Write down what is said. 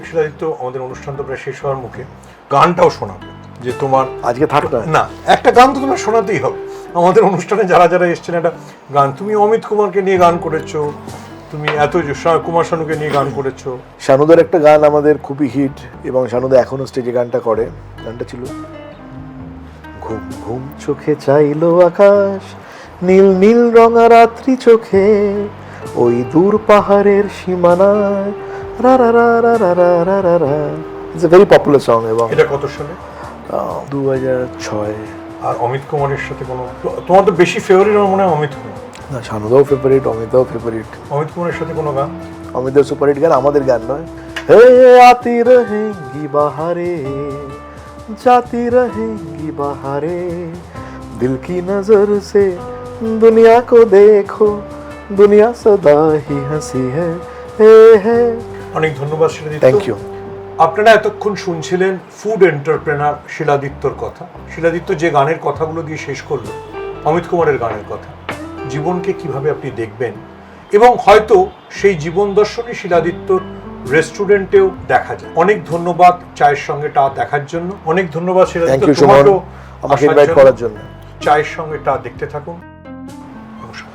শিলাদিত্য, আমাদের অনুষ্ঠান তো প্রায় শেষ হওয়ার মুখে, গানটাও শোনাবে যে তোমার আজকে থাক না, একটা গান তো তোমার শোনাতেই হবে। আমাদের অনুষ্ঠানে যারা যারা এসছেন একটা গান, তুমি অমিত কুমারকে নিয়ে গান করেছো, তুমি এত কুমার শানুকে নিয়ে গান করেছো। শানুদার একটা গান আমাদের খুবই হিট, এবং শানুদা এখনো স্টেজে গানটা করে। গানটা ছিল ঘুম ঘুম চোখে চাইলো আকাশ, নীল নীল রঙা রাত্রি চোখে, ওই দূর পাহাড়ের সীমানায়, রা রা রা রা রা রা রা রা রা। It's a very popular song. এবং এটা কত সালে? 2006। আর অমিত কুমারের সাথে কোনো, তোমার তো বেশি ফেভারিট আমার মনে হয় অমিত কুমার। না, শানুদাও ফেভারিট, অমিতাও ফেভারিট। অমিত কুমারের সাথে কোনো গান? অমিতের সুপারহিট গান, আমাদের গান নয়। হে আতি রহেঙ্গি বাহারে, जाती रहेंगी बहारें, दिल की नजर से दुनिया को देखो, दुनिया सदा ही हंसी है, है। অনেক ধন্যবাদ শিলাদিত্য। Thank you. আপনারা এতক্ষণ শুনছিলেন ফুড এন্টারপ্রেনার শিলাদিত্যর কথা। শিলাদিত্য যে গানের কথাগুলো দিয়ে শেষ করলো, অমিত কুমারের গানের কথা, জীবনকে কিভাবে আপনি দেখবেন, এবং হয়তো সেই জীবন দর্শনই শিলাদিত্যর রেস্টুরেন্টেও দেখা যায়। অনেক ধন্যবাদ চায়ের সঙ্গে টা দেখার জন্য। অনেক ধন্যবাদ শিলাদিত্য, আমাকে ইনভাইট করার জন্য। চায়ের সঙ্গে টা দেখতে থাকুন।